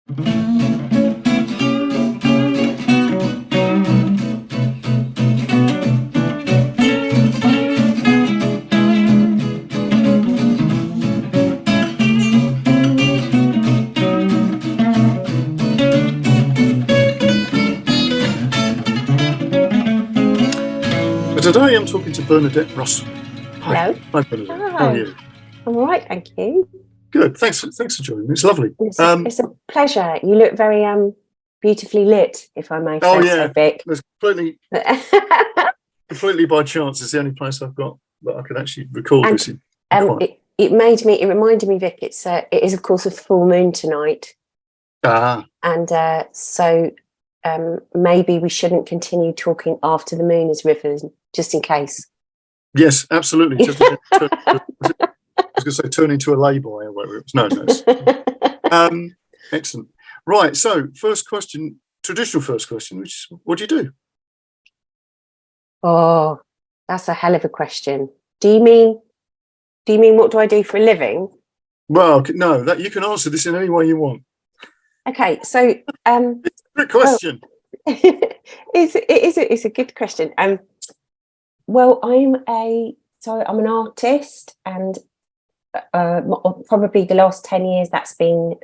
Today I'm talking to Bernadette Russell. Hi. Hello. Hi, Bernadette. Hi. How are you? I'm all right, thank you. Good. Thanks for joining me. It's lovely. It's a pleasure. You look very beautifully lit, if I may say so, Vic. There's completely by chance. It's the only place I've got that I can actually record this in. It reminded me, Vic. It is of course a full moon tonight. And so maybe we shouldn't continue talking after the moon is risen, just in case. Yes, absolutely. Just I was going to say turn into a lay-by or whatever it was. No. Excellent. Right. So first question, traditional first question, which is, what do you do? Oh, that's a hell of a question. Do you mean what do I do for a living? Well, no, that you can answer this in any way you want. Okay, so it's a good question. It's a good question. Well, I'm an artist, and probably the last 10 years that's been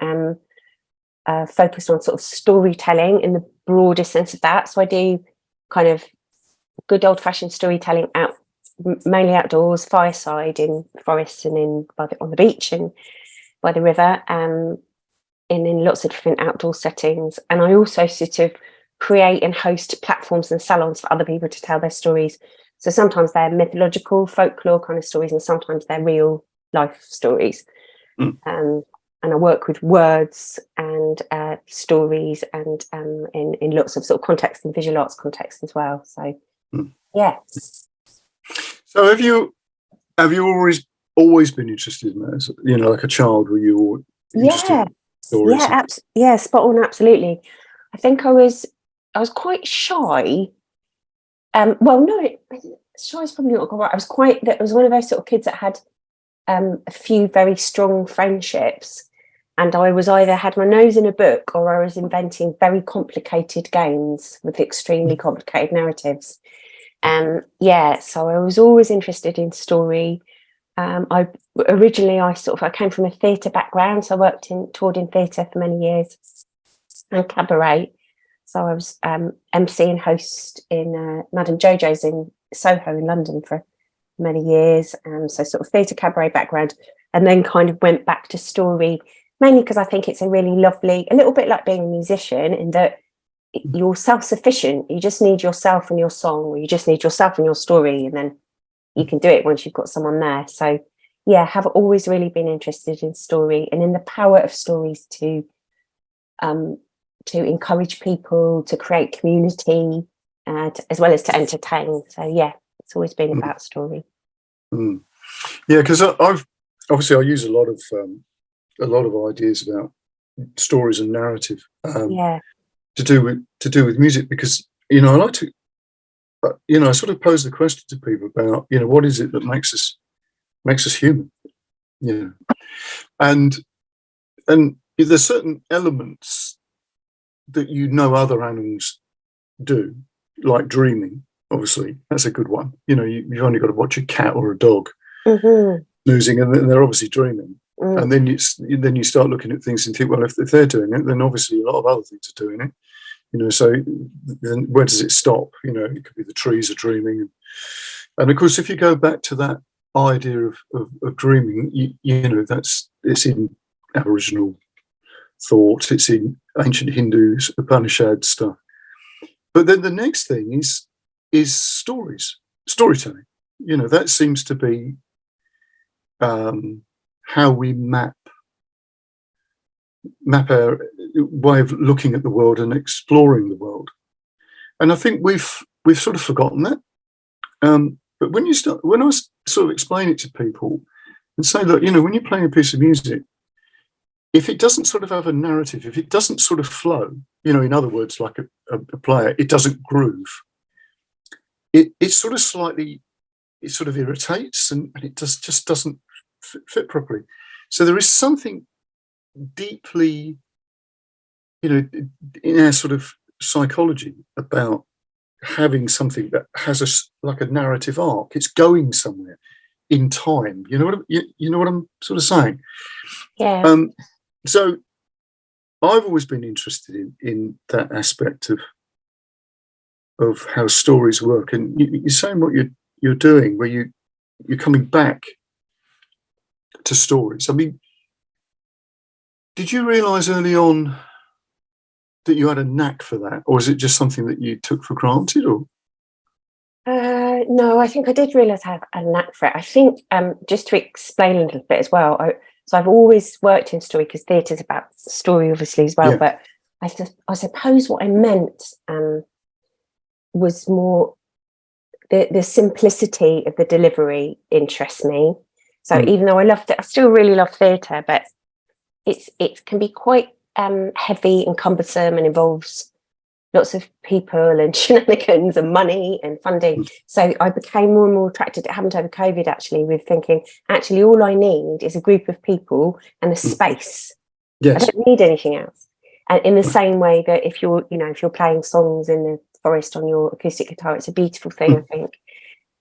focused on sort of storytelling in the broader sense of that. So I do kind of good old-fashioned storytelling mainly outdoors, fireside, in forests and on the beach and by the river, and in lots of different outdoor settings. And I also sort of create and host platforms and salons for other people to tell their stories. So sometimes they're mythological, folklore kind of stories, and sometimes they're real life stories. And I work with words and stories, and in lots of sort of context and visual arts context as well. So yeah. So have you always been interested in that? You know, like a child, were you interested in stories? Yeah, spot on, absolutely. I think I was quite shy. Well, no, shy is probably not right. I was one of those sort of kids that had a few very strong friendships, and I was either had my nose in a book or I was inventing very complicated games with extremely complicated narratives. So I was always interested in story. I came from a theatre background, so I toured in theatre for many years and cabaret. So I was MC and host in Madame JoJos in Soho in London for many years. So sort of theatre cabaret background, and then kind of went back to story, mainly because I think it's a really lovely, a little bit like being a musician in that you're self-sufficient. You just need yourself and your song, or you just need yourself and your story, and then you can do it once you've got someone there. So yeah, have always really been interested in story and in the power of stories to encourage people, to create community, as well as to entertain. So yeah, it's always been about story. Yeah, because I use a lot of ideas about stories and narrative. To do with music, because I like to I sort of pose the question to people about what is it that makes us human, and there's certain elements that other animals do, like dreaming. Obviously, that's a good one. You've only got to watch a cat or a dog snoozing, and they're obviously dreaming. And then you start looking at things and think, well, if they're doing it, then obviously a lot of other things are doing it. So then where does it stop? It could be the trees are dreaming, and of course, if you go back to that idea of dreaming, it's in Aboriginal thought, it's in ancient Hindu Upanishad stuff. But then the next thing is storytelling. That seems to be how we map our way of looking at the world and exploring the world. And I think we've sort of forgotten that. But when I sort of explain it to people and say, look, when you're playing a piece of music, if it doesn't sort of have a narrative, if it doesn't sort of flow, in other words, like a player, it doesn't groove. It sort of irritates and it just doesn't fit properly. So there is something deeply in our sort of psychology about having something that has like a narrative arc. It's going somewhere in time. You know what I'm sort of saying? Yeah. So I've always been interested in that aspect of how stories work. And you're saying what you're doing, where you're coming back to stories. I mean, did you realise early on that you had a knack for that, or is it just something that you took for granted? Or no, I think I did realise I have a knack for it. I think just to explain a little bit as well. So I've always worked in story, because theatre is about story, obviously, as well. Yeah. But I suppose what I meant was more the simplicity of the delivery interests me. So even though I loved it, I still really love theatre, but it can be quite heavy and cumbersome and involves lots of people and shenanigans and money and funding. So I became more and more attracted. It happened over COVID, actually, with thinking, actually, all I need is a group of people and a space. Yes. I don't need anything else. And in the same way that if you're playing songs in the forest on your acoustic guitar, it's a beautiful thing, I think.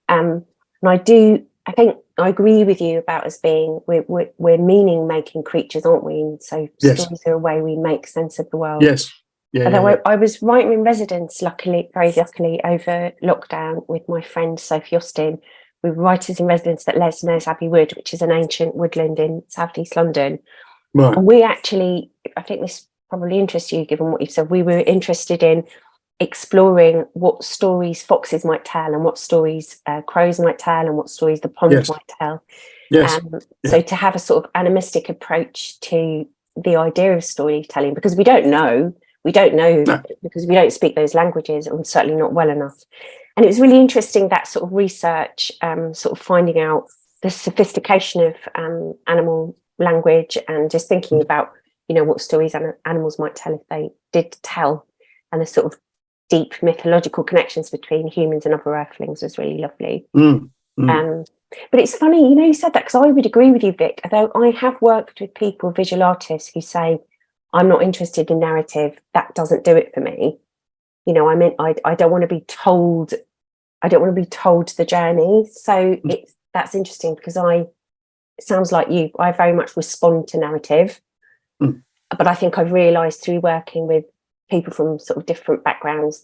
And I think I agree with you about us being, we're meaning making creatures, aren't we? And so stories are a way we make sense of the world. Yes. Yeah. Although I was writing in residence, very luckily, over lockdown with my friend Sophie Austin. We were writers in residence at Lesners Abbey Wood, which is an ancient woodland in South East London. Right. And we actually, I think this probably interests you, given what you've said, we were interested in exploring what stories foxes might tell, and what stories crows might tell, and what stories the pond might tell. Yes. So to have a sort of animistic approach to the idea of storytelling, because we don't know, because we don't speak those languages, and certainly not well enough. And it was really interesting, that sort of research, sort of finding out the sophistication of animal language, and just thinking about, what stories animals might tell if they did tell, and the sort of deep mythological connections between humans and other earthlings was really lovely. But it's funny, you said that, because I would agree with you, Vic, although I have worked with people, visual artists, who say, I'm not interested in narrative, that doesn't do it for me. I don't want to be told, the journey. So that's interesting, because it sounds like you, I very much respond to narrative. But I think I've realised through working with people from sort of different backgrounds,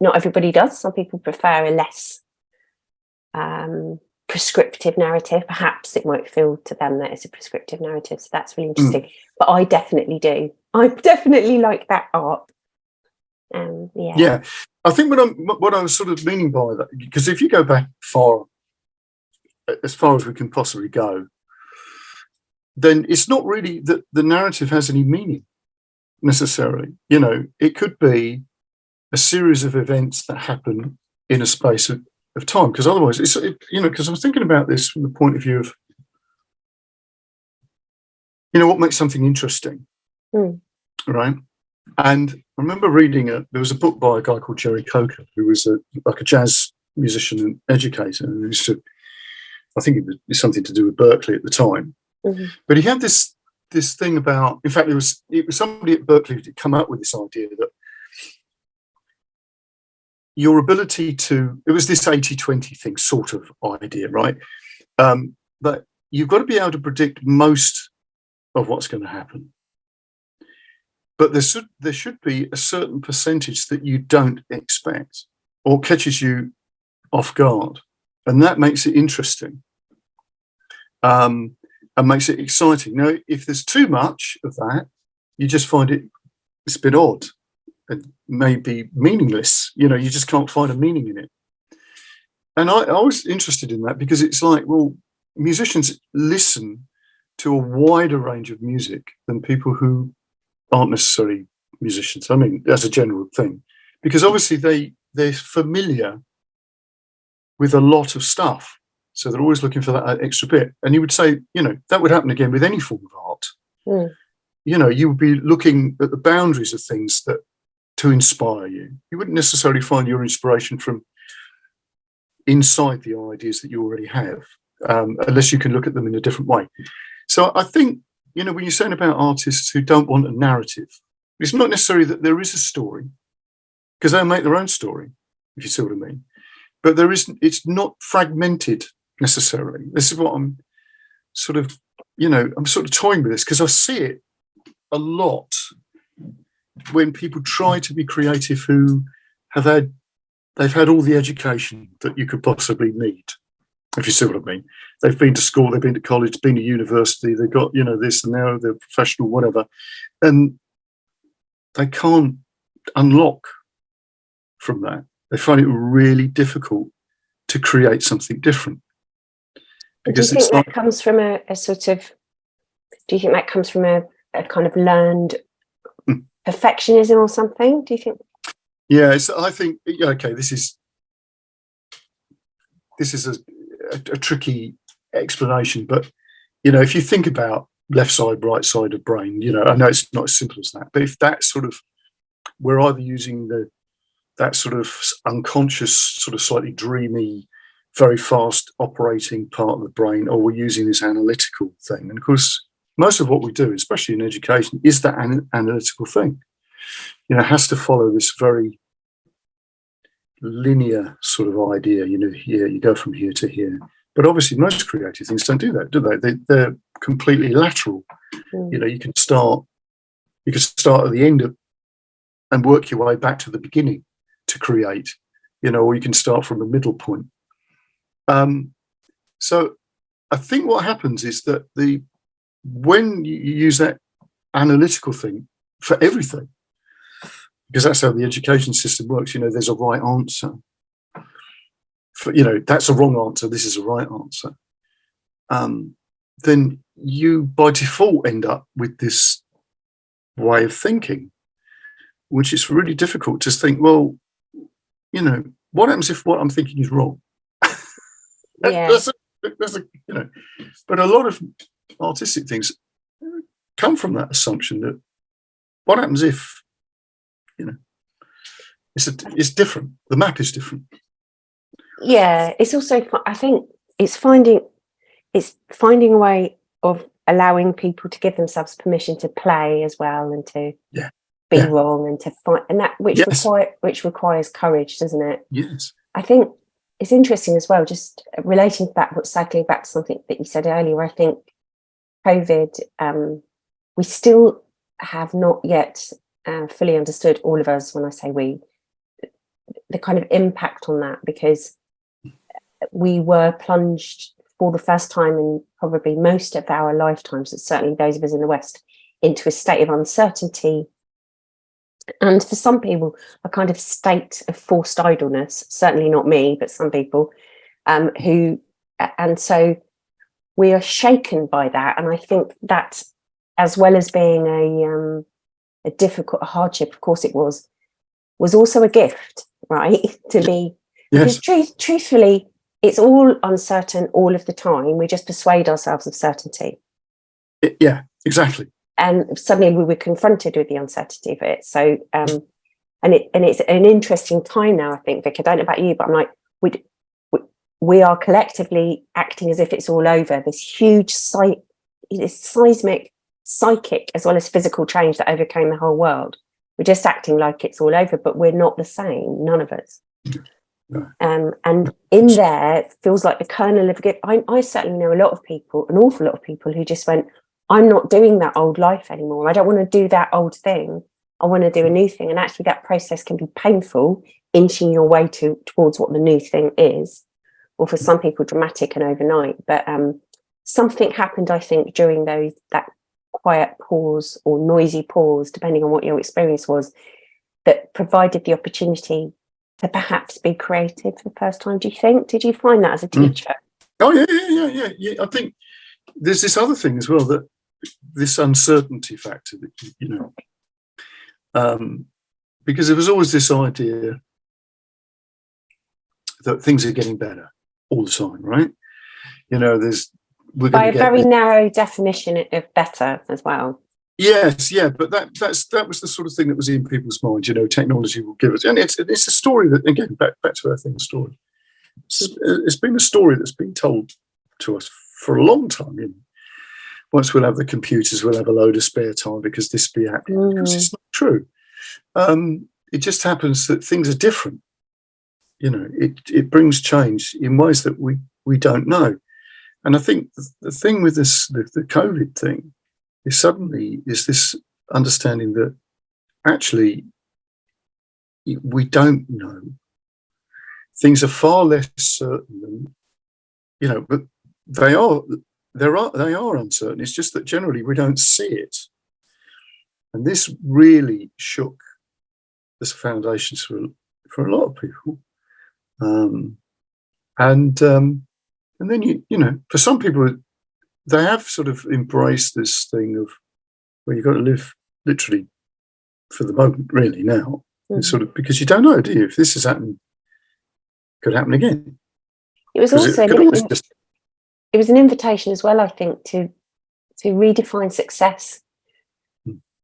not everybody does. Some people prefer a less prescriptive narrative. Perhaps it won't feel to them that it's a prescriptive narrative. So that's really interesting. But I definitely do. I definitely like that art. Yeah. I think what I was sort of meaning by that, because if you go back as far as we can possibly go, then it's not really that the narrative has any meaning necessarily. It could be a series of events that happen in a space of time, because otherwise because I was thinking about this from the point of view of what makes something interesting, right? And I remember reading there was a book by a guy called Jerry Coker, who was like a jazz musician and educator, and I think it was something to do with Berkeley at the time. But he had this thing about, in fact, it was somebody at Berkeley who had come up with this idea that your ability to, it was this 80-20 thing sort of idea, right? That you've got to be able to predict most of what's going to happen. But there should be a certain percentage that you don't expect or catches you off guard. And that makes it interesting and makes it exciting. Now, if there's too much of that, you just find it's a bit odd and maybe meaningless. You just can't find a meaning in it. And I was interested in that, because it's like, well, musicians listen to a wider range of music than people who aren't necessarily musicians. I mean, that's a general thing, because obviously they're familiar with a lot of stuff, so they're always looking for that extra bit. And you would say, that would happen again with any form of art. You would be looking at the boundaries of things to inspire you. You wouldn't necessarily find your inspiration from inside the ideas that you already have, unless you can look at them in a different way. So I think when you're saying about artists who don't want a narrative, it's not necessarily that there is a story, because they'll make their own story, if you see what I mean. But it's not fragmented necessarily. This is what I'm sort of, I'm sort of toying with this because I see it a lot when people try to be creative who they've had all the education that you could possibly need, if you see what I mean. They've been to school, they've been to college, been to university, they've got, this, and now they're professional, whatever. And they can't unlock from that. They find it really difficult to create something different. Because do you think that comes from a sort of, do you think that comes from a kind of learned perfectionism or something? Do you think? Yeah, I think, okay, this is a tricky explanation, but, if you think about left side, right side of brain, I know it's not as simple as that, but if that sort of, we're either using that sort of unconscious, sort of slightly dreamy, very fast operating part of the brain, or we're using this analytical thing. And of course, most of what we do, especially in education, is that analytical thing. It has to follow this very linear sort of idea. Here you go from here to here. But obviously, most creative things don't do that, do they? They're completely lateral. You can start at the end of and work your way back to the beginning to create, or you can start from a middle point. So I think what happens is that when you use that analytical thing for everything, because that's how the education system works, there's a right answer. That's a wrong answer, this is a right answer. Then you by default end up with this way of thinking, which is really difficult to think, well, what happens if what I'm thinking is wrong? Yeah. But a lot of artistic things come from that assumption that what happens if, it's different. The map is different. Yeah, it's also, I think it's finding a way of allowing people to give themselves permission to play as well, and to be wrong, and to fight, and that which requires courage, doesn't it? Yes. I think it's interesting as well, just relating to that, but cycling back to something that you said earlier. I think COVID, we still have not yet fully understood, all of us, when I say we, the kind of impact on that, because we were plunged for the first time in probably most of our lifetimes, certainly those of us in the West, into a state of uncertainty. And for some people, a kind of state of forced idleness, certainly not me, but some people and so we are shaken by that. And I think that, as well as being a difficult hardship, of course it was also a gift, right? To be, yes. Because truthfully, it's all uncertain all of the time. We just persuade ourselves of certainty. Yeah, exactly. And suddenly we were confronted with the uncertainty of it. So, and it's an interesting time now, I think, Vic. I don't know about you, but I'm like, we are collectively acting as if it's all over. This huge this seismic, psychic as well as physical change that overcame the whole world. We're just acting like it's all over, but we're not the same. None of us. No. And in there, it feels like the kernel of it. I certainly know a lot of people, an awful lot of people, who just went, I'm not doing that old life anymore. I don't want to do that old thing. I want to do a new thing. And actually that process can be painful, inching your way towards what the new thing is, or for some people dramatic and overnight. But something happened, I think, during that quiet pause or noisy pause, depending on what your experience was, that provided the opportunity to perhaps be creative for the first time. Do you think? Did you find that as a teacher? Oh, yeah. I think there's this other thing as well, that this uncertainty factor that, because there was always this idea that things are getting better all the time, right? We're by a very this narrow definition of better as well. Yes, yeah, but that was the sort of thing that was in people's minds. Technology will give us, and it's a story that, again, back to our thing, story. It's been a story that's been told to us for a long time. once we'll have the computers, we'll have a load of spare time because this will be happening. Because it's not true. It just happens that things are different. You know, it brings change in ways that we don't know. And I think the thing with this, the COVID thing, is suddenly is this understanding that actually we don't know. Things are far less certain than, you know, but they are uncertain. It's just that generally we don't see it. And this really shook the foundations for a lot of people. And then you know, for some people, they have sort of embraced this thing of, well, you've got to live literally for the moment, really, now. It's sort of, because you don't know, do you? If this has happened, could happen again. It was also it was an invitation as well, I think, to redefine success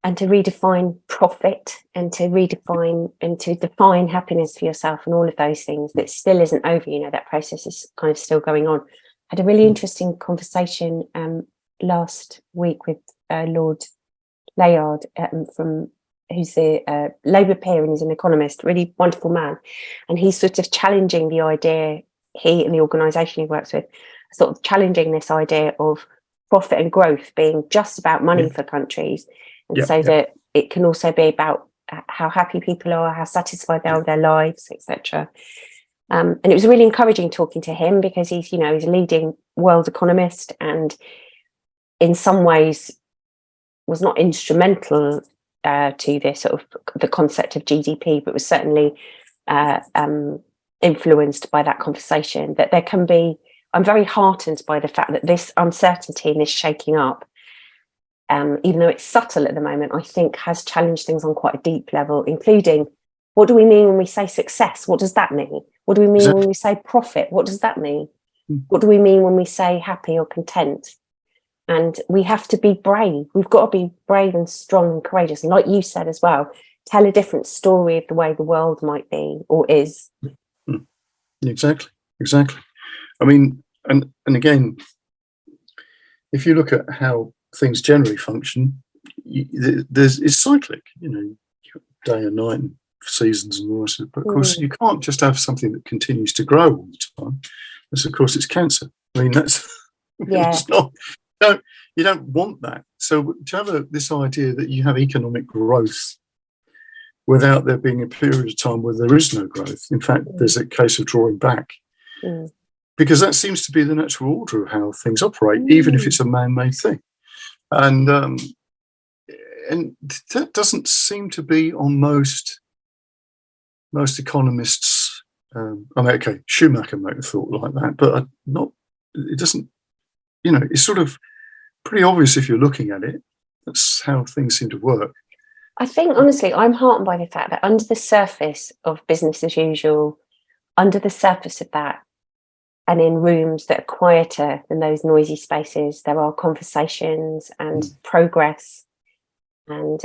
and to redefine profit and to redefine and to define happiness for yourself and all of those things. That still isn't over, you know, that process is kind of still going on. I had a really interesting conversation last week with Lord Layard who's the Labour peer and he's an economist, really wonderful man. And he's sort of challenging the idea, he and the organisation he works with, sort of challenging this idea of profit and growth being just about money for countries. And that it can also be about how happy people are, how satisfied they are with their lives, etc. And it was really encouraging talking to him because he's, you know, he's a leading world economist and in some ways was not instrumental to this sort of the concept of GDP, but was certainly influenced by that conversation. That there can be, I'm very heartened by the fact that this uncertainty and this shaking up, even though it's subtle at the moment, I think has challenged things on quite a deep level, including what do we mean when we say success? What does that mean? What do we mean when we say profit? What does that mean? What do we mean when we say happy or content? And we have to be brave. We've got to be brave and strong and courageous. And like you said as well, tell a different story of the way the world might be or is. Exactly. I mean, and again, if you look at how things generally function, it's cyclic, you know, day and night and seasons and all the rest of it. But of course, you can't just have something that continues to grow all the time. Because of course, it's cancer. I mean, that's it's not. You don't want that. So to have this idea that you have economic growth without there being a period of time where there is no growth. In fact, there's a case of drawing back. Because that seems to be the natural order of how things operate, even if it's a man-made thing. And that doesn't seem to be on most economists. I mean, okay, Schumacher might have thought like that, but it doesn't, you know, it's sort of pretty obvious if you're looking at it. That's how things seem to work. I think, honestly, I'm heartened by the fact that under the surface of business as usual, under the surface of that, and in rooms that are quieter than those noisy spaces, there are conversations and progress and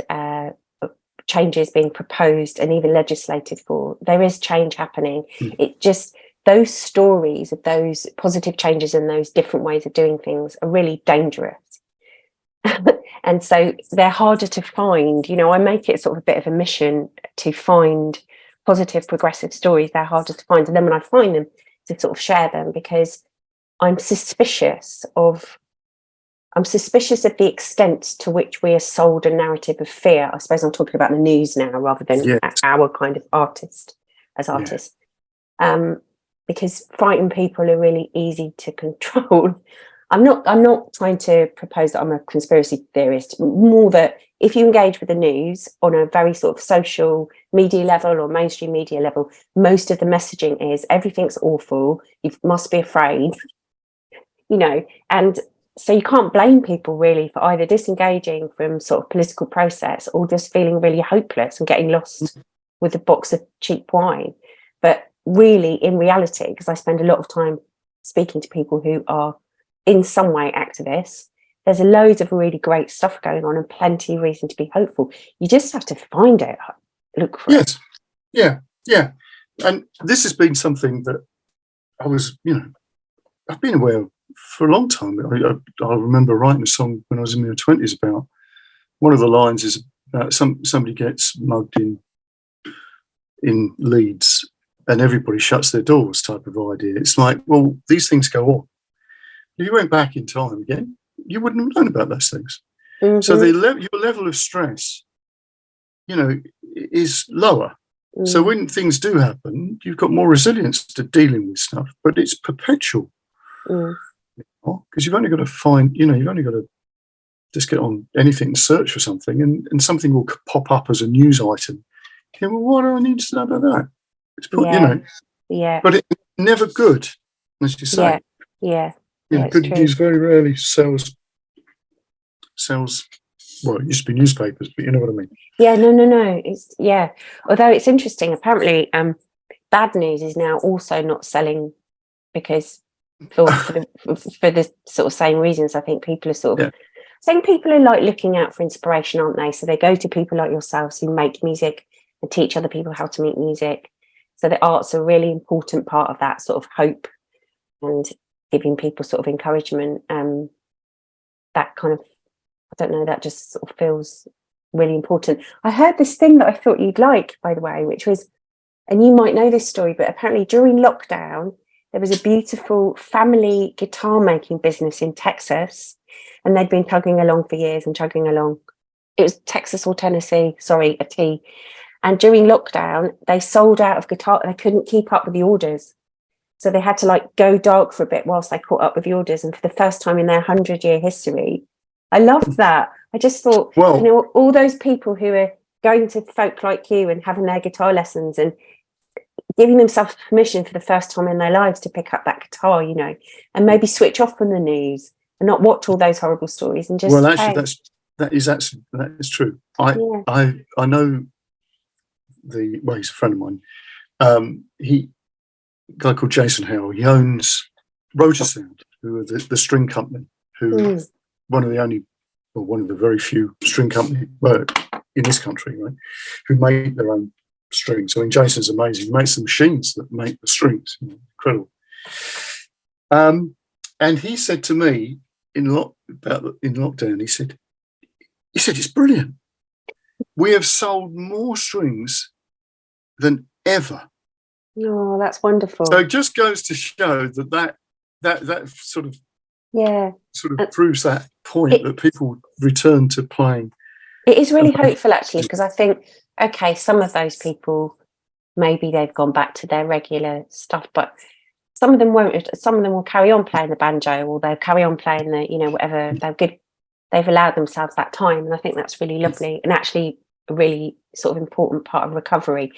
changes being proposed and even legislated for. There is change happening. It just, those stories of those positive changes and those different ways of doing things are really dangerous. And so they're harder to find. You know, I make it sort of a bit of a mission to find positive, progressive stories. They're harder to find. And then when I find them, to sort of share them, because I'm suspicious of the extent to which we are sold a narrative of fear. I suppose I'm talking about the news now rather than our kind of artists. Because frightened people are really easy to control. I'm not trying to propose that I'm a conspiracy theorist, more that if you engage with the news on a very sort of social media level or mainstream media level, most of the messaging is everything's awful, you must be afraid, you know, and so you can't blame people really for either disengaging from sort of political process or just feeling really hopeless and getting lost with a box of cheap wine. But really, in reality, because I spend a lot of time speaking to people who are in some way activists, there's loads of really great stuff going on and plenty of reason to be hopeful. You just have to find it, look for it. And this has been something that I was, you know, I've been aware of for a long time. I remember writing a song when I was in my 20s about, one of the lines is about somebody gets mugged in Leeds and everybody shuts their doors type of idea. It's like, well, these things go on. If you went back in time again, you wouldn't have known about those things. Mm-hmm. So your level of stress, is lower. Mm. So when things do happen, you've got more resilience to dealing with stuff, but it's perpetual. Because you've only got to find, you've only got to just get on anything and search for something, and something will pop up as a news item. Well, what do I need to know about that? It's but it's never good, as you say. Good news very rarely sells. Well, it used to be newspapers, but you know what I mean. No. It's Although it's interesting, apparently, bad news is now also not selling because for the sort of same reasons. I think people are I think people are like looking out for inspiration, aren't they? So they go to people like yourselves who make music and teach other people how to make music. So the art's a really important part of that sort of hope and giving people sort of encouragement. That kind of, I don't know, that just sort of feels really important. I heard this thing that I thought you'd like, by the way, which was, and you might know this story, but apparently during lockdown, there was a beautiful family guitar making business in Texas, and they'd been chugging along for years and chugging along. It was Texas or Tennessee, a T. And during lockdown, they sold out of guitar. They couldn't keep up with the orders. So they had to go dark for a bit whilst they caught up with the orders. And for the first time in their 100-year history, I loved that. I just thought, all those people who are going to folk like you and having their guitar lessons and giving themselves permission for the first time in their lives to pick up that guitar, and maybe switch off from the news and not watch all those horrible stories and just. Well, actually, that is true. I know he's a friend of mine. A guy called Jason Howell. He owns Roger Sound, who are the string company, who one of the very few string company in this country, right, who make their own strings. I mean, Jason's amazing. He makes the machines that make the strings. Incredible. And he said to me in lockdown, he said it's brilliant. We have sold more strings than ever. Oh, that's wonderful. So it just goes to show that sort of proves that point that people return to playing. It is really hopeful, actually, because I think, okay, some of those people, maybe they've gone back to their regular stuff, but some of them won't. Some of them will carry on playing the banjo, or they'll carry on playing the, whatever. They've allowed themselves that time, and I think that's really lovely and actually a really sort of important part of recovery.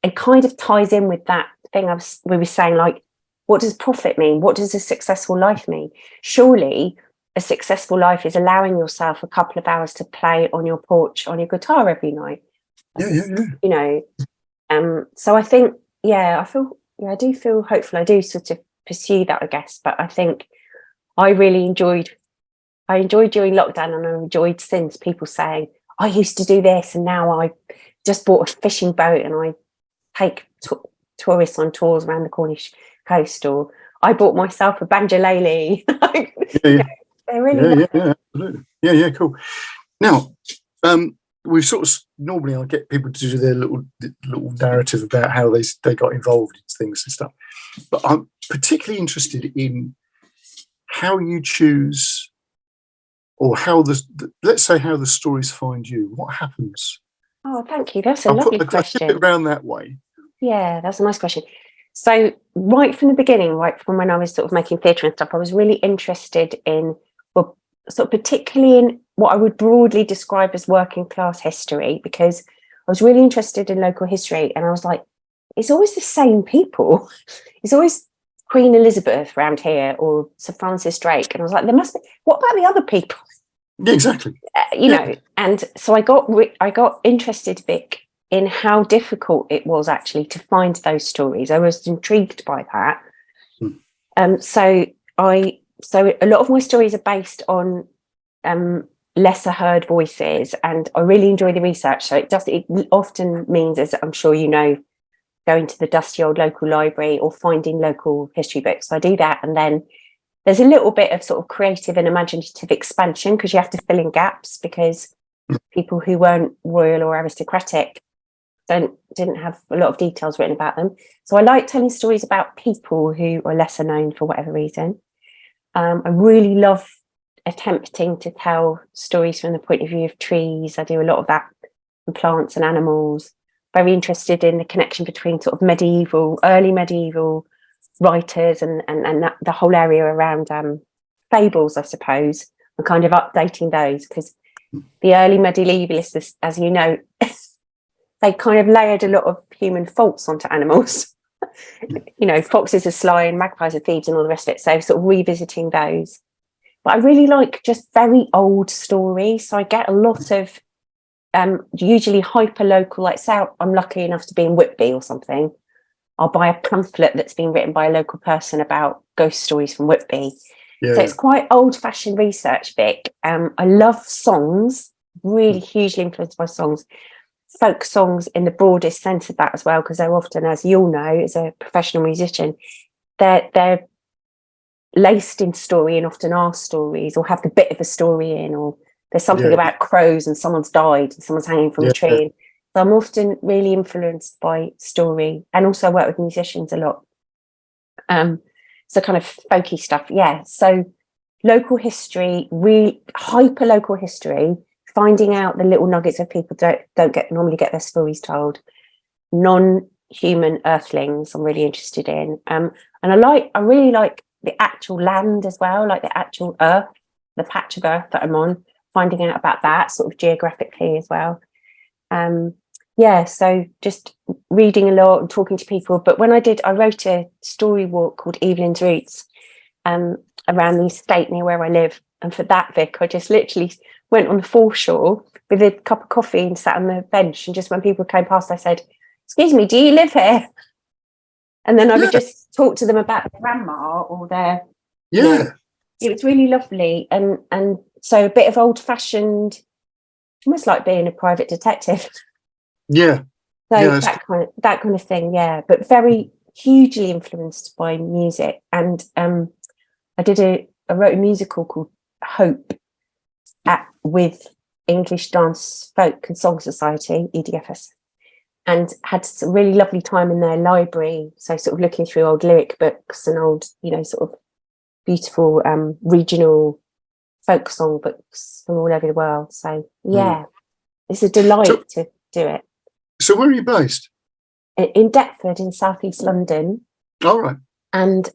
It kind of ties in with that thing we were saying, like, what does profit mean? What does a successful life mean? Surely a successful life is allowing yourself a couple of hours to play on your porch on your guitar every night. So I think, I do feel hopeful. I do sort of pursue that, I guess. But I think I enjoyed during lockdown, and I enjoyed since people saying, I used to do this and now I just bought a fishing boat and I take tourists on tours around the Cornish coast, or I bought myself a banjolele. They're really absolutely. Cool. Now, we've sort of normally I get people to do their little narrative about how they got involved in things and stuff, but I'm particularly interested in how you choose, or how let's say how the stories find you. What happens? Oh, thank you. That's a lovely question. I'll put it around that way. Yeah, that's a nice question. So right from the beginning, right from when I was sort of making theatre and stuff, I was really interested in, sort of particularly in what I would broadly describe as working class history, because I was really interested in local history, and I was like, it's always the same people. It's always Queen Elizabeth around here, or Sir Francis Drake, and I was like, there must be. What about the other people? Yeah, exactly. And so I got interested, Vic, in how difficult it was actually to find those stories. I was intrigued by that. So a lot of my stories are based on lesser heard voices, and I really enjoy the research. So it often means, as I'm sure you know, going to the dusty old local library or finding local history books. So I do that, and then there's a little bit of sort of creative and imaginative expansion because you have to fill in gaps because people who weren't royal or aristocratic didn't have a lot of details written about them. So I like telling stories about people who are lesser known for whatever reason. I really love attempting to tell stories from the point of view of trees. I do a lot of that, and plants and animals. Very interested in the connection between sort of early medieval writers and the whole area around fables, I suppose, and kind of updating those, because the early medievalists, as you know, they kind of layered a lot of human faults onto animals. You know, foxes are sly and magpies are thieves and all the rest of it. So sort of revisiting those. But I really like just very old stories. So I get a lot of usually hyper local, like say I'm lucky enough to be in Whitby or something. I'll buy a pamphlet that's been written by a local person about ghost stories from Whitby. So it's quite old fashioned research, Vic. I love songs, really hugely influenced by songs. Folk songs in the broadest sense of that as well, because they're often, as you all know, as a professional musician, they're laced in story and often are stories or have the bit of a story in, or there's something about crows and someone's died and someone's hanging from a tree. So I'm often really influenced by story, and also I work with musicians a lot. So kind of folky stuff. Yeah. So local history, really hyper local history, finding out the little nuggets of people don't normally get their stories told. Non-human earthlings I'm really interested in. And I really like the actual land as well, like the actual earth, the patch of earth that I'm on, finding out about that sort of geographically as well. So just reading a lot and talking to people. But when I wrote a story walk called Evelyn's Roots around the estate near where I live. And for that, Vic, I just literally went on the foreshore with a cup of coffee and sat on the bench. And just when people came past, I said, "Excuse me, do you live here?" And then I would just talk to them about their grandma or their... it was really lovely. And so a bit of old fashioned, almost like being a private detective. So that kind of thing, but very hugely influenced by music. And I wrote a musical called Hope with English Dance Folk and Song Society, EDFS, and had some really lovely time in their library. So sort of looking through old lyric books and old, sort of beautiful regional folk song books from all over the world. So it's a delight to do it. So where are you based? In Deptford, in southeast London. All right. And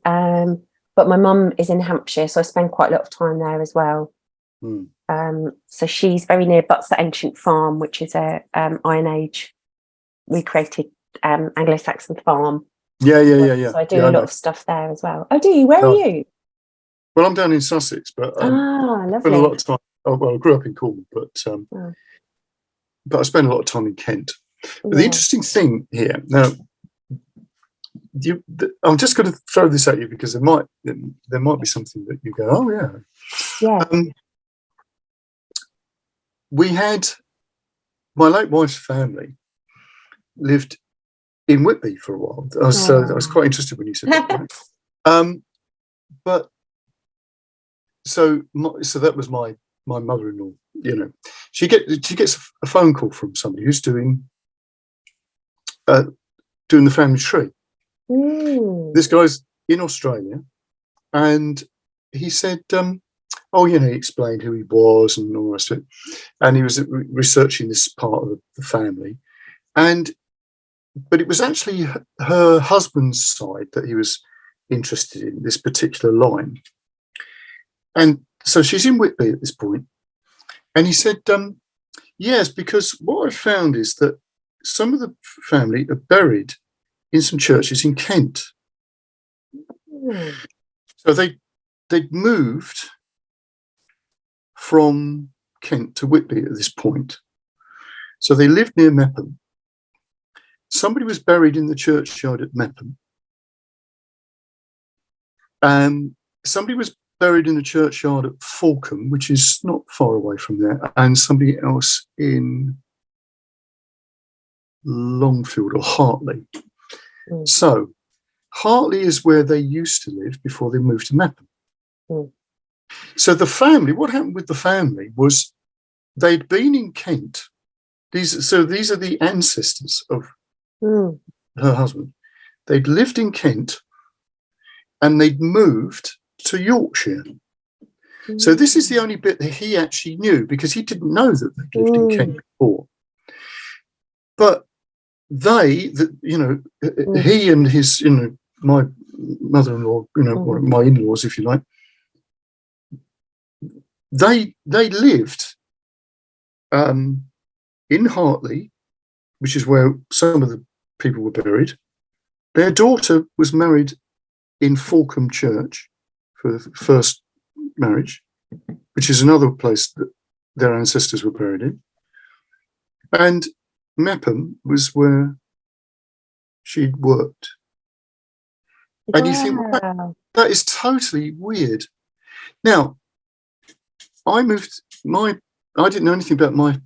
but my mum is in Hampshire, so I spend quite a lot of time there as well. So she's very near Butser Ancient Farm, which is a Iron Age recreated Anglo-Saxon farm. So I do a lot of stuff there as well. Oh, do you? Where are you? Well, I'm down in Sussex, but lovely. spent a lot of time. I grew up in Cornwall, but I spent a lot of time in Kent. But the interesting thing here now, I'm just going to throw this at you because there might be something that you go, oh yeah. We had my late wife's family lived in Whitby for a while. I was quite interested when you said that. But so that was my mother-in-law. She gets a phone call from somebody who's doing the family tree. This guy's in Australia, and he said, he explained who he was and all the rest of it, and he was researching this part of the family, but it was actually her husband's side that he was interested in, this particular line. And so she's in Whitby at this point, and he said, yes, because what I found is that some of the family are buried in some churches in Kent. So they'd moved from Kent to Whitby at this point. So they lived near Mepham. Somebody was buried in the churchyard at Mepham. Somebody was buried in the churchyard at Falcombe, which is not far away from there, and somebody else in Longfield or Hartley. So Hartley is where they used to live before they moved to Mepham. Mm. So the family, what happened with the family was they'd been in Kent. These are the ancestors of her husband. They'd lived in Kent and they'd moved to Yorkshire. So this is the only bit that he actually knew, because he didn't know that they'd lived in Kent before. But he and his, my mother-in-law, my in-laws, if you like, they lived in Hartley, which is where some of the people were buried. Their daughter was married in Falcombe Church for the first marriage, which is another place that their ancestors were buried in. And Mepham was where she'd worked. And you think, well, that is totally weird. Now, I didn't know anything about my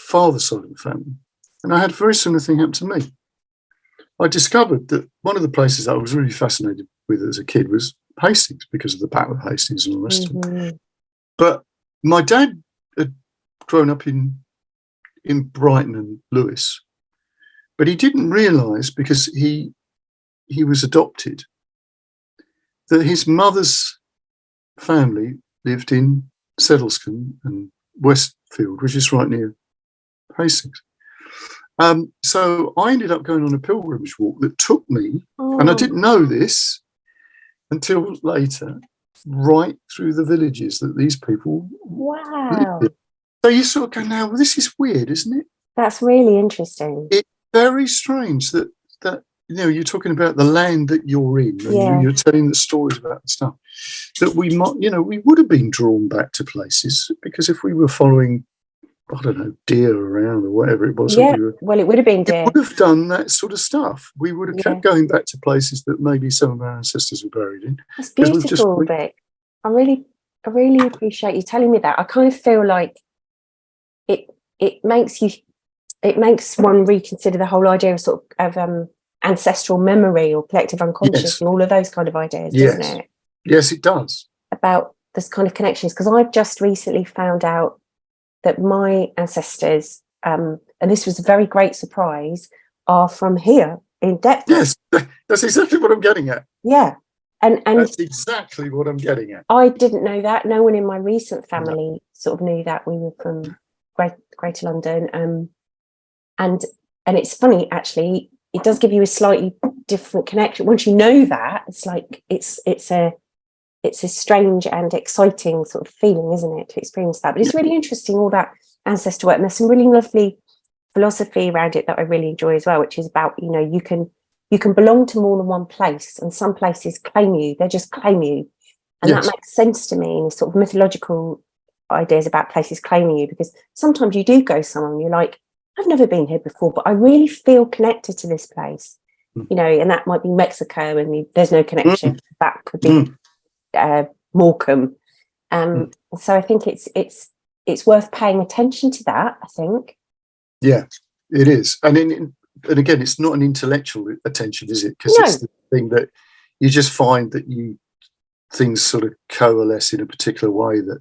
father's side of the family, and I had a very similar thing happen to me. I discovered that one of the places I was really fascinated with as a kid was Hastings, because of the Battle of Hastings and all the rest of it. But my dad had grown up in Brighton and Lewis, but he didn't realise, because he was adopted, that his mother's family lived in Sedlescombe and Westfield, which is right near Hastings. So I ended up going on a pilgrimage walk that took me, and I didn't know this until later, right through the villages that these people lived in. So you sort of go, now, well, this is weird, isn't it? That's really interesting. It's very strange that you're talking about the land that you're in, and you're telling the stories about the stuff that we might, we would have been drawn back to places, because if we were following, I don't know, deer around or whatever it was. Yeah, well, it would have been deer. We would have done that sort of stuff. We would have kept going back to places that maybe some of our ancestors were buried in. That's beautiful, Vic. I really appreciate you telling me that. I kind of feel like it makes one reconsider the whole idea of ancestral memory or collective unconscious and all of those kind of ideas, doesn't it? Yes, it does. About this kind of connections, because I've just recently found out that my ancestors, and this was a very great surprise, are from here in Deptford. Yes, that's exactly what I'm getting at. Yeah. And that's exactly what I'm getting at. I didn't know that. No one in my recent family sort of knew that we were from Greater London. And it's funny, actually, it does give you a slightly different connection. Once you know that, it's like it's a strange and exciting sort of feeling, isn't it, to experience that? But it's really interesting, all that ancestor work. And there's some really lovely philosophy around it that I really enjoy as well, which is about, you can belong to more than one place, and some places claim you. They just claim you. And that makes sense to me in the sort of mythological ideas about places claiming you, because sometimes you do go somewhere and you're like, I've never been here before, but I really feel connected to this place, and that might be Mexico and there's no connection. That could be Morecambe. So I think it's worth paying attention to that, I think. Yeah, it is. And again, it's not an intellectual attention, is it? Because it's the thing that you just find that things sort of coalesce in a particular way that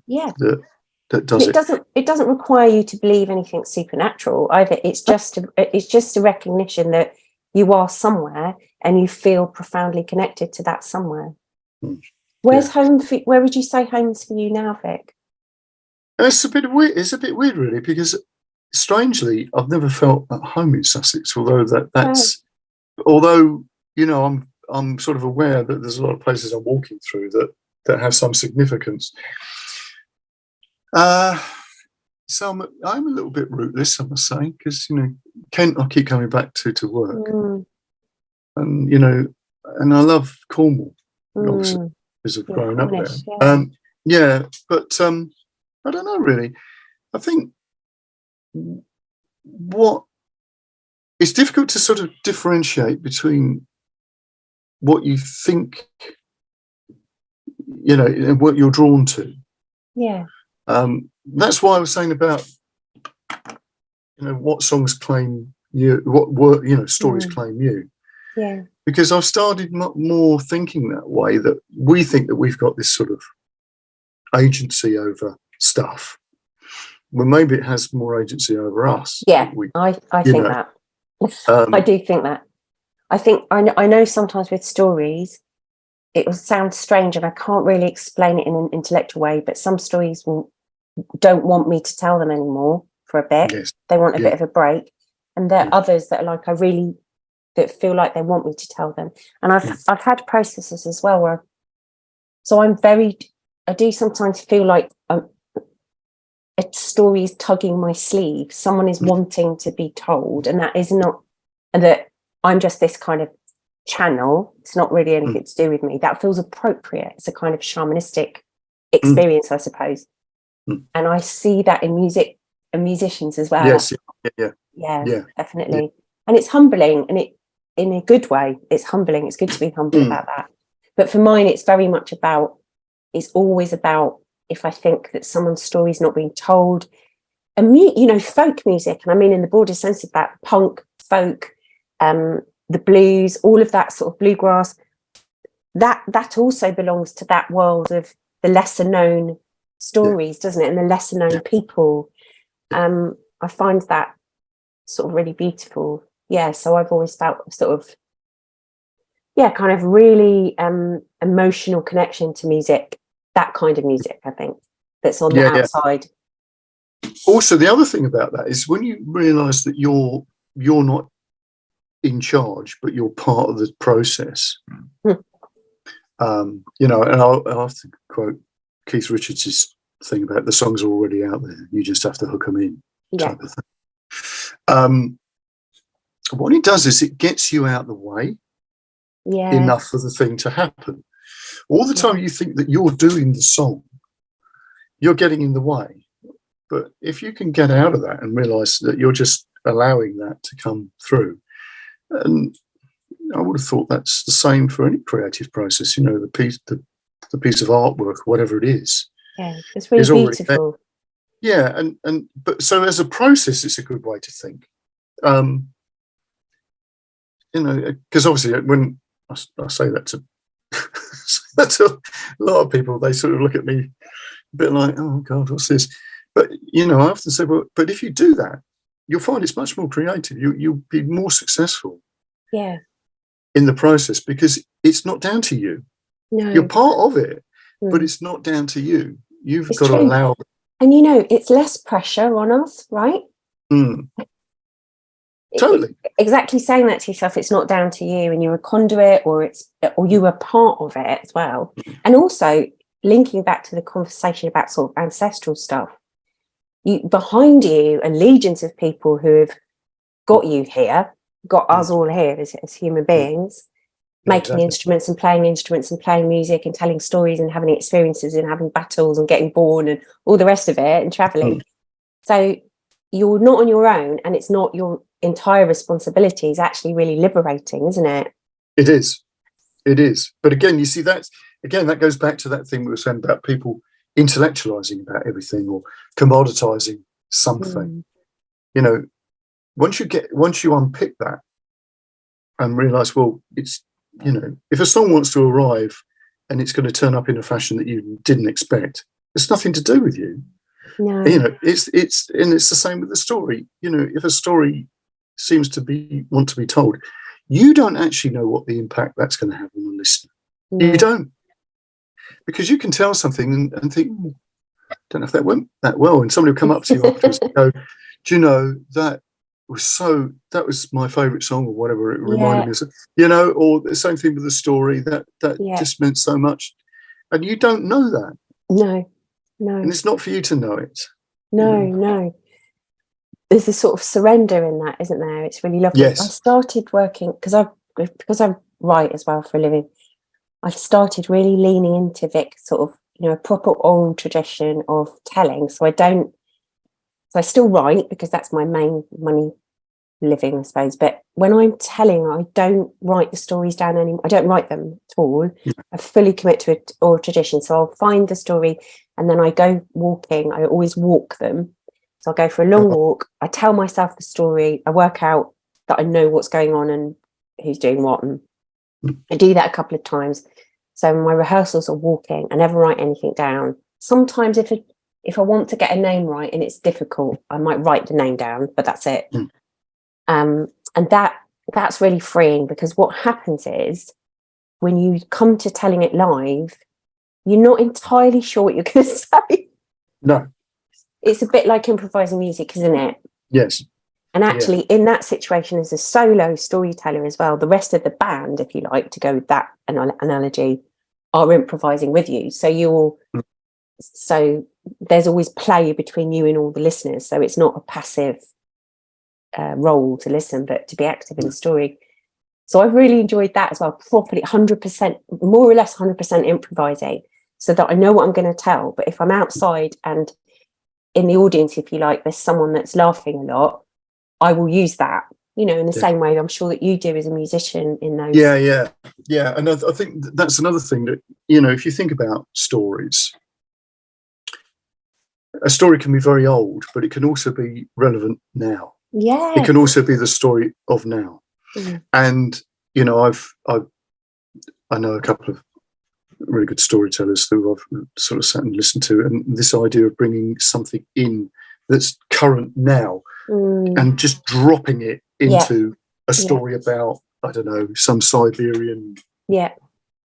does it. It doesn't require you to believe anything supernatural either. It's just a recognition that you are somewhere and you feel profoundly connected to that somewhere. Where's home for? Where would you say home's for you now, Vic? It's a bit weird. It's a bit weird, really, because strangely, I've never felt at home in Sussex. Although I'm sort of aware that there's a lot of places I'm walking through that have some significance. So I'm a little bit rootless, I must say, because Kent I keep coming back to work, and and I love Cornwall, obviously, because of growing up there. But I don't know, really. I think it's difficult to sort of differentiate between what you think, and what you're drawn to. Yeah. That's why I was saying about, what songs claim you, what stories claim you. Yeah. Because I've started more thinking that way, that we think that we've got this sort of agency over stuff. Well, maybe it has more agency over us. Yeah, I think that. I do think that. I think I know sometimes with stories, it will sound strange and I can't really explain it in an intellectual way, but some stories don't want me to tell them anymore for a bit. Yes. They want a bit of a break. And there are others that are like, that feel like they want me to tell them. And I've had processes as well where, so I do sometimes feel like a story is tugging my sleeve. Someone is wanting to be told, and that is not, and that I'm just this kind of channel. It's not really anything to do with me. That feels appropriate. It's a kind of shamanistic experience, I suppose. And I see that in music and musicians as well. Yes, yeah, definitely. Yeah. And it's humbling, and it in a good way. It's humbling. It's good to be humble about that. But for mine, it's very much about. It's always about if I think that someone's story is not being told, and folk music, and I mean in the broadest sense of that, punk, folk, the blues, all of that sort of bluegrass. That also belongs to that world of the lesser known stories, doesn't it? And the lesser known people. I find that sort of really beautiful. Yeah, so I've always felt sort of, kind of really emotional connection to music, that kind of music, I think, that's on the outside. Also, the other thing about that is when you realise that you're not in charge, but you're part of the process. And I'll have to quote Keith Richards' thing about the songs are already out there. You just have to hook them in, type of thing. What it does is it gets you out of the way enough for the thing to happen. All the time you think that you're doing the song, you're getting in the way. But if you can get out of that and realise that you're just allowing that to come through, and I would have thought that's the same for any creative process. The piece of artwork, whatever it is. Yeah, it's really beautiful. Yeah, but so as a process, it's a good way to think. Because obviously when I say that to that's a lot of people, they sort of look at me a bit like, oh God, what's this? But I often say, well, but if you do that, you'll find it's much more creative. You'll be more successful. Yeah. In the process, because it's not down to you. No. You're part of it, but it's not down to you. You've got to allow it. And it's less pressure on us, right? Totally. Exactly saying that to yourself, it's not down to you, and you're a conduit, or you were part of it as well. And also linking back to the conversation about sort of ancestral stuff, behind you and legions of people who have got you here, got us all here as human beings, making instruments and playing music and telling stories and having experiences and having battles and getting born and all the rest of it and traveling. So you're not on your own, and it's not your entire responsibility. Is actually really liberating, isn't it? It is. But again, you see, that goes back to that thing we were saying about people intellectualizing about everything or commoditizing something. Once you unpick that and realize, well, it's, if a song wants to arrive and it's going to turn up in a fashion that you didn't expect, it's nothing to do with you. No. It's the same with the story. If a story seems to want to be told, you don't actually know what the impact that's going to have on the listener. No. You don't, because you can tell something and think, don't know if that went that well, and somebody will come up to you afterwards and go, do you know that was my favourite song, or whatever it reminded me of, or the same thing with the story that just meant so much, and you don't know that. No, and it's not for you to know it. No. There's a sort of surrender in that, isn't there? It's really lovely. Yes. I started working because I write as well for a living. I started really leaning into Vic, sort of, a proper oral tradition of telling. So I still write because that's my main money living, I suppose. But when I'm telling, I don't write the stories down anymore. I don't write them at all. I fully commit to an oral tradition. So I'll find the story and then I go walking. I always walk them. So I'll go for a long walk. I tell myself the story. I work out that I know what's going on and who's doing what. And I do that a couple of times. So my rehearsals are walking. I never write anything down. sometimes if I want to get a name right and it's difficult, I might write the name down, but that's it. And that's really freeing, because what happens is when you come to telling it live, you're not entirely sure what you're going to say. No. It's a bit like improvising music, isn't it? Yes. And actually, in that situation, as a solo storyteller as well, the rest of the band, if you like, to go with that analogy, are improvising with you. So so there's always play between you and all the listeners. So it's not a passive role to listen, but to be active in the story. So I've really enjoyed that as well, properly 100%, more or less 100% improvising, so that I know what I'm going to tell. But if I'm outside and in the audience, if you like, there's someone that's laughing a lot, I will use that, in the same way I'm sure that you do as a musician in those. Yeah. And I think that's another thing that, if you think about stories, a story can be very old, but it can also be relevant now. Yeah. It can also be the story of now. And, I know a couple of really good storytellers who I've sort of sat and listened to, and this idea of bringing something in that's current now and just dropping it into a story about, I don't know, some Siberian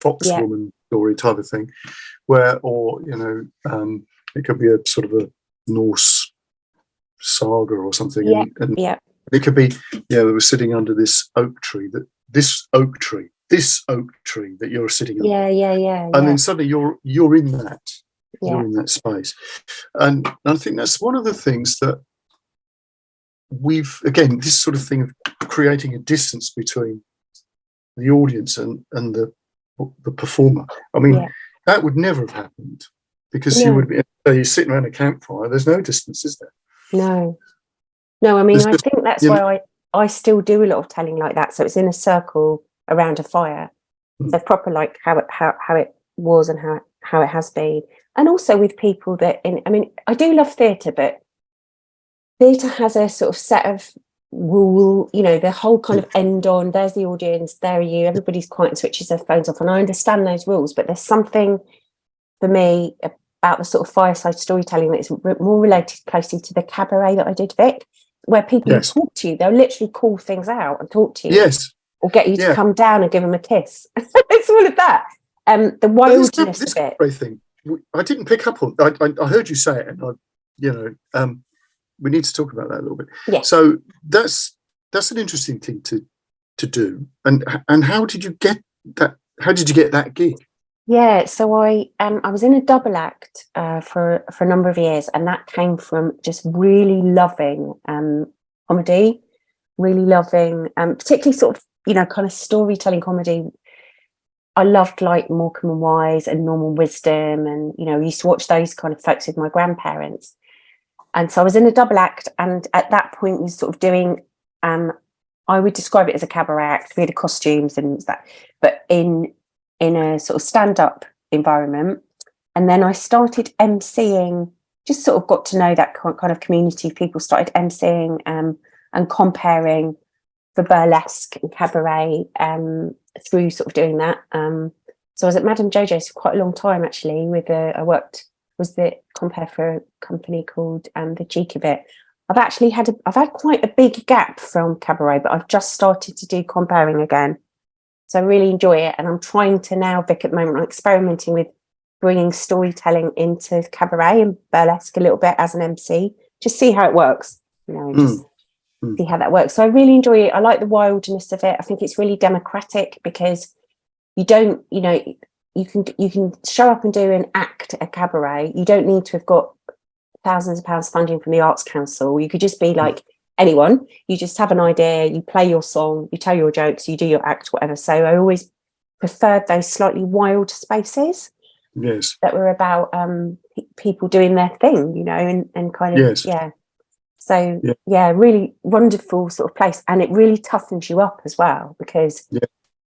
foxwoman story type of thing, it could be a sort of a Norse saga or something. And it could be, they were sitting under this oak tree that you're sitting under. And then suddenly you're in that. You're in that space. And I think that's one of the things that this sort of thing of creating a distance between the audience and the performer. I mean, that would never have happened, because you're sitting around a campfire. There's no distance, is there? No. I mean, I think that's why I still do a lot of telling like that. So it's in a circle around a fire. So proper, like how it was and how it has been, and also with people that I do love theatre, but theatre has a sort of set of rule, the whole kind of end on, there's the audience, there are you, everybody's quiet and switches their phones off, and I understand those rules, but there's something for me about the sort of fireside storytelling that is more related closely to the cabaret that I did, Vic, where people will talk to you, they'll literally call things out and talk to you, or get you to come down and give them a kiss. It's all of that. The wildness of it. Thing. I didn't pick up on. I heard you say it, and we need to talk about that a little bit. Yeah. So that's an interesting thing to do. And how did you get that? How did you get that gig? Yeah, so I was in a double act for a number of years, and that came from just really loving comedy, really loving, particularly sort of kind of storytelling comedy. I loved like Morecambe and Wise and Norman Wisdom, and I used to watch those kind of folks with my grandparents. And so I was in a double act, and at that point was sort of doing, I would describe it as a cabaret act. We had the costumes and that, but in a sort of stand-up environment. And then I started emceeing, just sort of got to know that kind of community of people, started emceeing and comparing for burlesque and cabaret through sort of doing that. So I was at Madame JoJos for quite a long time, actually. Was the compare for a company called The Cheek of It. I've had quite a big gap from cabaret, but I've just started to do comparing again. So I really enjoy it, and I'm trying to now, Vic, at the moment, I'm experimenting with bringing storytelling into cabaret and burlesque a little bit as an MC, just see how it works, just see how that works. So I really enjoy it. I like the wildness of it. I think it's really democratic, because you don't, you can show up and do an act at a cabaret. You don't need to have got thousands of pounds funding from the Arts Council. You could just be like anyone. You just have an idea, you play your song, you tell your jokes, you do your act, whatever. So I always preferred those slightly wild spaces that were about people doing their thing, and kind of So really wonderful sort of place, and it really toughens you up as well, because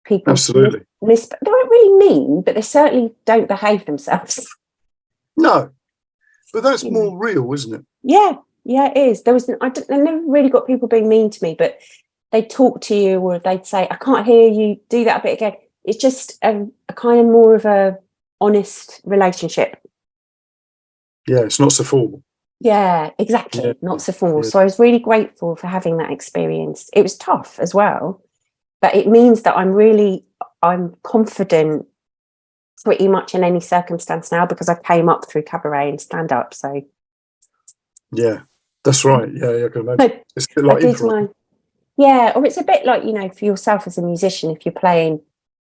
people absolutely they don't really mean, but they certainly don't behave themselves. No, but that's more real, isn't it? Yeah, it is. I never really got people being mean to me, but they'd talk to you, or they'd say, "I can't hear you, do that a bit again." It's just a kind of more of a honest relationship. Yeah, it's not so formal. Yeah, exactly. Yeah, Not so formal. yeah. So I was really grateful for having that experience. It was tough as well, but it means that I'm confident pretty much in any circumstance now because I came up through cabaret and stand up. So Yeah, that's right. Yeah, I can imagine. It's a bit I like did improv. or it's a bit like, for yourself as a musician, if you're playing,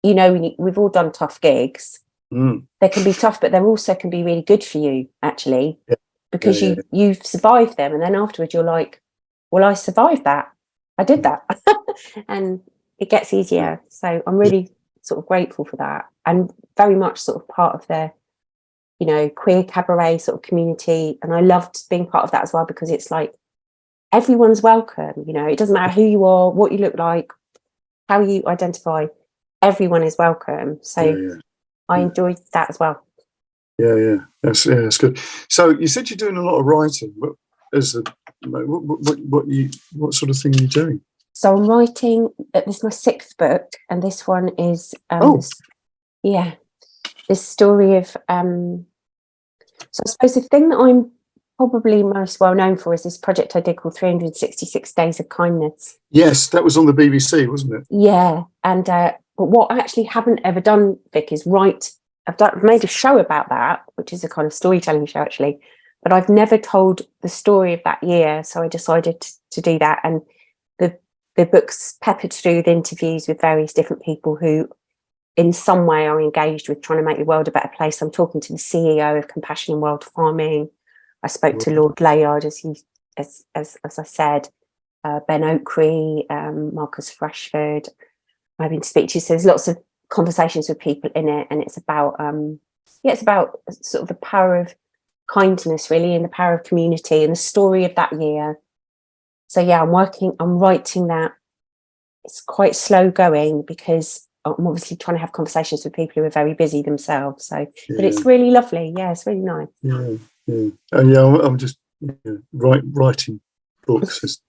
we've all done tough gigs. Mm. They can be tough, but they also can be really good for you, actually, Yeah, because yeah. you've survived them. And then afterwards you're like, well, I survived that. I did that. And it gets easier. So I'm really sort of grateful for that. And very much sort of part of the, queer cabaret sort of community. And I loved being part of that as well, because it's like everyone's welcome. It doesn't matter who you are, what you look like, how you identify, everyone is welcome. So Yeah. I enjoyed that as well. Yeah. That's good. So you said you're doing a lot of writing. What sort of thing are you doing? So I'm writing, this is my 6th book, and this one is this story of so I suppose the thing that I'm probably most well known for is this project I did called 366 Days of Kindness. Yes, that was on the BBC, wasn't it? Yeah, and but what I actually haven't ever done, Vic, is write. I've made a show about that, which is a kind of storytelling show actually, but I've never told the story of that year. So I decided to do that, and the book's peppered through with interviews with various different people who in some way are engaged with trying to make the world a better place. I'm talking to the CEO of Compassion in World Farming. I spoke to Lord Layard, as I said, Ben Oakrey, Marcus Freshford. I've been to speak to. So there's lots of conversations with people in it, and it's about sort of the power of kindness, really, and the power of community, and the story of that year. So yeah, I'm writing that. It's quite slow going because I'm obviously trying to have conversations with people who are very busy themselves. So, but it's really lovely. Yeah, it's really nice. Yeah. I'm just writing books is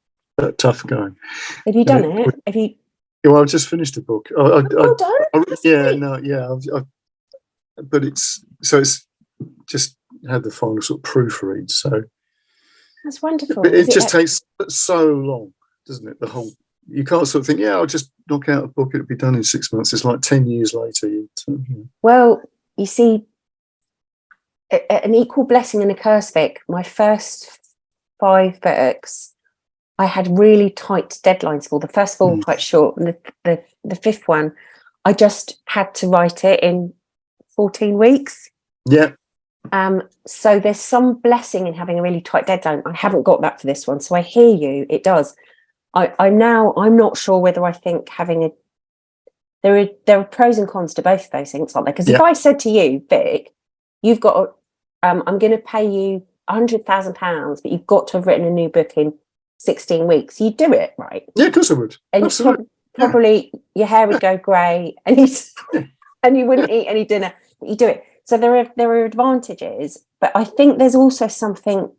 tough going. Have you done it? Have you? Well, I've just finished a book. Well done. But it's just had the final sort of proofread. So that's wonderful. But it just takes so long, doesn't it? You can't sort of think, I'll just knock out a book, it'll be done in 6 months. It's like 10 years later. Well, you see, an equal blessing and a curse, Vic. My first 5 books, I had really tight deadlines for. The first 4 were quite short, and the 5th one, I just had to write it in 14 weeks. Yeah. So there's some blessing in having a really tight deadline. I haven't got that for this one, so I hear you. It does. I'm not sure whether I think there are pros and cons to both of those things, aren't there? Because if I said to you, Vic, you've got I'm going to pay you £100,000, but you've got to have written a new book in 16 weeks, you'd do it, right? Yeah, of course I would. And probably your hair would go grey, and you wouldn't eat any dinner, but you do it. So there are advantages, but I think there's also something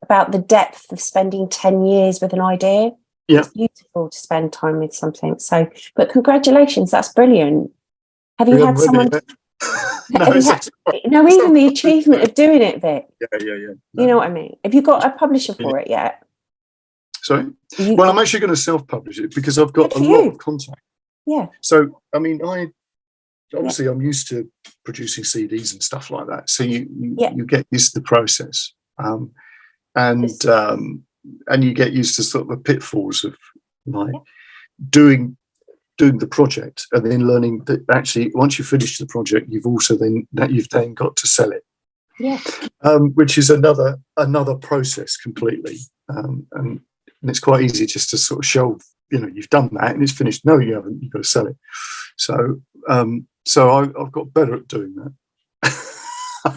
about the depth of spending 10 years with an idea. Yeah. It's beautiful to spend time with something. So, but congratulations, that's brilliant. Have you had someone? Even the achievement of doing it, Vic. Yeah. You know what I mean? Have you got a publisher for it yet? Sorry? Well, I'm actually going to self-publish it because I've got a lot of contact. Yeah. So, I mean, I'm used to producing CDs and stuff like that. So you get used to the process, and you get used to sort of the pitfalls of like doing the project, and then learning that actually once you finish the project, you've then got to sell it. Yeah. Which is another process completely, and it's quite easy just to sort of shelve. You've done that and it's finished. No, you haven't. You've got to sell it. So I've got better at doing that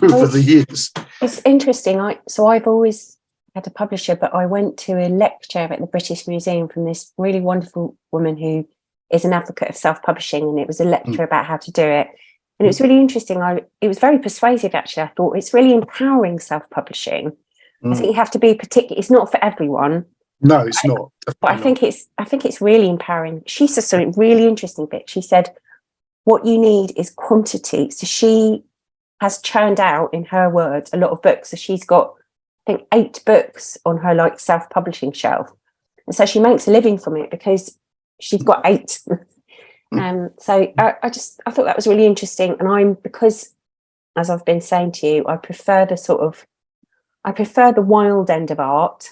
over the years. It's interesting. I've always had a publisher, but I went to a lecture at the British Museum from this really wonderful woman who is an advocate of self-publishing, and it was a lecture about how to do it. And it was really interesting. It was very persuasive, actually. I thought it's really empowering self-publishing. I think you have to be particular. It's not for everyone. No, it's not. But I think it's really empowering. She said something really interesting, Bit. She said, what you need is quantity. So has churned out, in her words, a lot of books. So she's got, I think, 8 books on her like self-publishing shelf. And so she makes a living from it because she's got 8. So I thought that was really interesting. And because, as I've been saying to you, I prefer the wild end of art.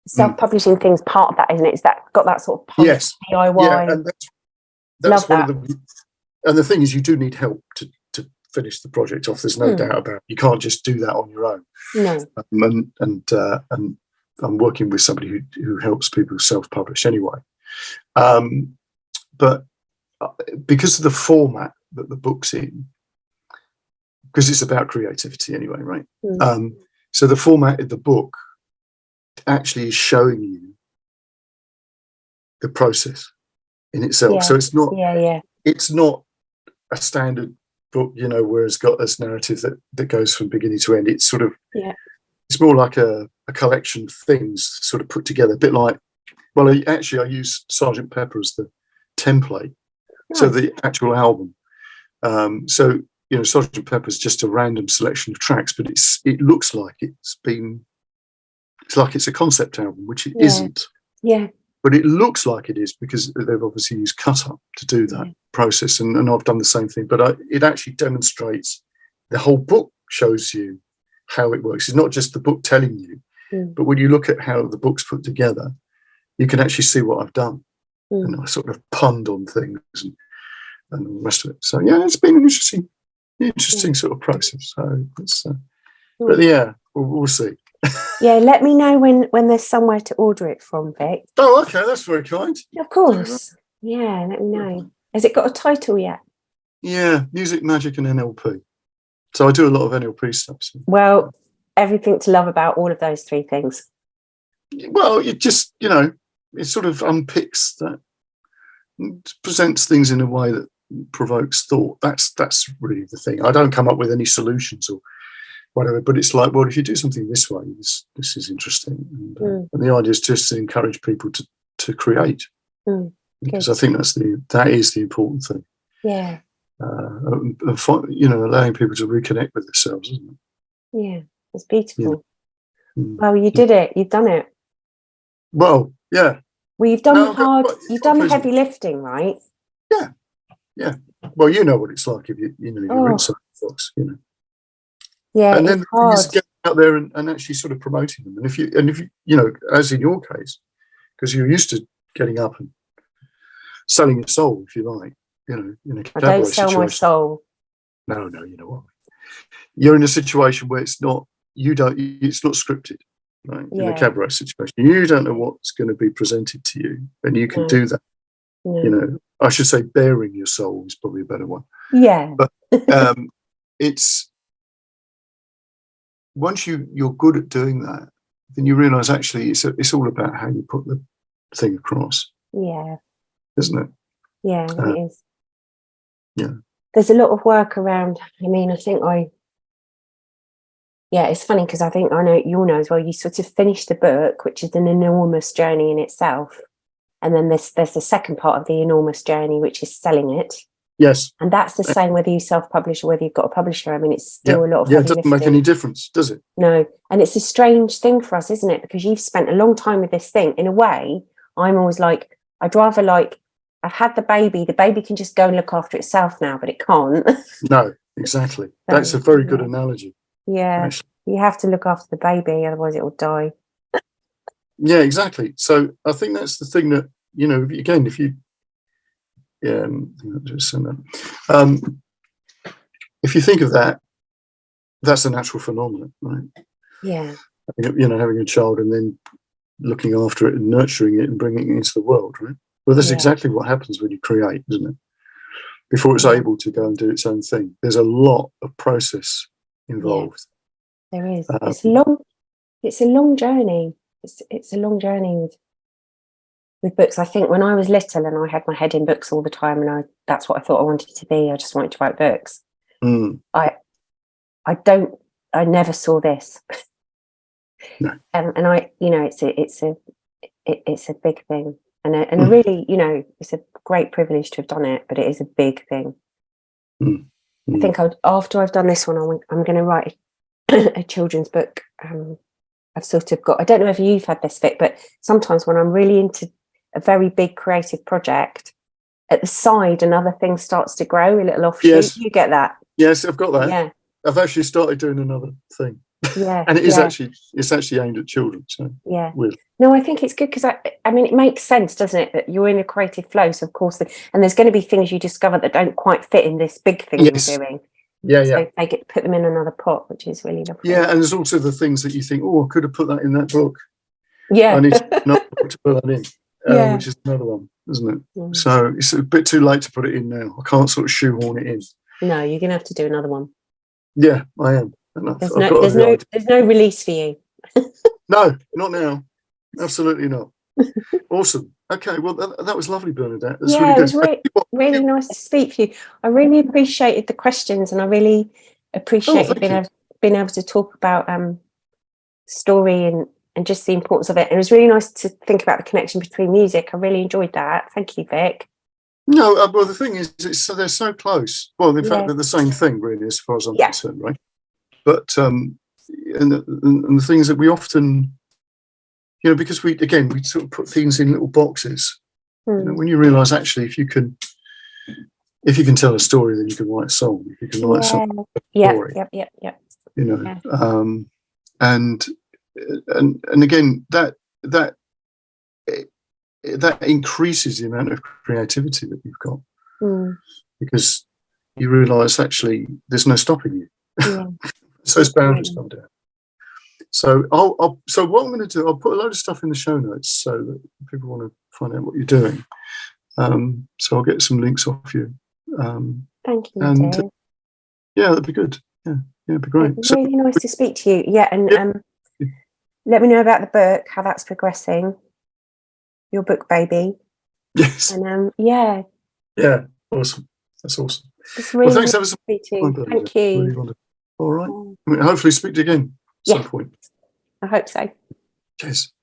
Self-publishing thing's part of that, isn't it? It's that got that sort of punk DIY. Yeah, and that's Love one of and the thing is, you do need help to finish the project off. There's no doubt about it. You can't just do that on your own. No. And I'm working with somebody who helps people self-publish anyway. But because of the format that the book's in, because it's about creativity anyway, right? So the format of the book actually is showing you the process in itself. So it's not it's not a standard book, where it's got this narrative that goes from beginning to end. It's sort of it's more like a collection of things sort of put together, a bit like, well, I use Sergeant Pepper as the template. So the actual album. So Sergeant Pepper is just a random selection of tracks, but it looks like it's a concept album, which it isn't. Yeah. But it looks like it is because they've obviously used cut up to do that process, and I've done the same thing. But it actually demonstrates, the whole book shows you how it works. It's not just the book telling you, but when you look at how the book's put together, you can actually see what I've done. And I sort of punned on things and the rest of it. So it's been an interesting sort of process. So it's, but we'll see. Yeah, let me know when there's somewhere to order it from, Vic. Oh, okay, that's very kind. Of course. Yeah, let me know. Has it got a title yet? Yeah, music, magic, and NLP. So I do a lot of NLP stuff. So. Well, everything to love about all of those 3 things. Well, it just, it sort of unpicks that, presents things in a way that provokes thought. That's really the thing. I don't come up with any solutions or whatever, but it's like, well, if you do something this way, this is interesting. And the idea is just to encourage people to create, because I think that is the important thing. Yeah. Allowing people to reconnect with themselves, isn't it? Yeah, it's beautiful. Well, you did it. You've done it. Well, yeah. Well, you've done you've done the heavy lifting, right? Yeah. Yeah. Well, you know what it's like if you're inside the box, Yeah, and then it's hard. just get out there and actually sort of promoting them. And if you as in your case, because you're used to getting up and selling your soul, if you like, in a cabaret I don't sell situation. my soul. No, you know what? You're in a situation where it's not scripted, right? In a cabaret situation, you don't know what's going to be presented to you, and you can do that. I should say bearing your soul is probably a better one. Yeah. But it's, once you're good at doing that, then you realise actually it's all about how you put the thing across. Yeah. Isn't it? Yeah, it is. Yeah. There's a lot of work around. I mean, it's funny because I think I know you'll know as well. You sort of finish the book, which is an enormous journey in itself. And then there's the second part of the enormous journey, which is selling it. Yes. And that's the same whether you self-publish or whether you've got a publisher. I mean, it's still a lot of heavy lifting. It doesn't make any difference, does it? No. And it's a strange thing for us, isn't it? Because you've spent a long time with this thing. In a way, I'm always like, I'd rather I've had the baby can just go and look after itself now, but it can't. No, exactly. That's a very good analogy. Yeah. Actually. You have to look after the baby, otherwise it will die. Yeah, exactly. So I think that's the thing that, again, if you if you think of that, that's a natural phenomenon, right? Yeah. Having a child and then looking after it and nurturing it and bringing it into the world, right? Well, that's exactly what happens when you create, isn't it? Before it's able to go and do its own thing, there's a lot of process involved. Yeah, there is. It's a long journey. It's a long journey with books. I think when I was little and I had my head in books all the time, and that's what I thought I wanted to be. I just wanted to write books. I never saw this. No. And it's a big thing. And a really, it's a great privilege to have done it, but it is a big thing. I think after I've done this one, I'm going to write a children's book. I've sort of got, I don't know if you've had this, Vic, but sometimes when I'm really into a very big creative project, at the side another thing starts to grow, a little offshoot. Yes. You get that? Yes, I've got that. Yeah. I've actually started doing another thing. Yeah. And it's actually aimed at children. So yeah. No, I think it's good because I mean, it makes sense, doesn't it? That you're in a creative flow. So of course, and there's going to be things you discover that don't quite fit in this big thing you're doing. Yeah, so they get put them in another pot, which is really lovely. Yeah, and there's also the things that you think, I could have put that in that book. Yeah. I need to not to put that in, which is another one, isn't it? Mm. So it's a bit too late to put it in now. I can't sort of shoehorn it in. No, you're going to have to do another one. Yeah, I am. There's no release for you. No, not now. Absolutely not. Awesome. Okay, well, that was lovely, Bernadette. That's really good. It was really nice to speak to you. I really appreciated the questions, and I really appreciated being able to talk about story and just the importance of it. It was really nice to think about the connection between music. I really enjoyed that. Thank you, Vic. No, well, the thing is, they're so close. Well, in fact, they're the same thing, really, as far as I'm concerned, right? But and the things that we often, because we sort of put things in little boxes. When you realise actually, if you can tell a story, then you can write a song. If you can write a song, and again, that increases the amount of creativity that you've got, because you realise actually there's no stopping you. So those boundaries come down. So so what I'm going to do, I'll put a load of stuff in the show notes so that people want to find out what you're doing. So I'll get some links off you. Thank you. And that'd be good. Yeah, it'd be great. It's really nice to speak to you. Yeah, and let me know about the book, how that's progressing. Your book, baby. Yes. And Yeah, awesome. That's awesome. It's really thanks nice to speak to you. Thank you. Really wonderful. All right. I mean, hopefully speak to you again at some point. I hope so. Cheers.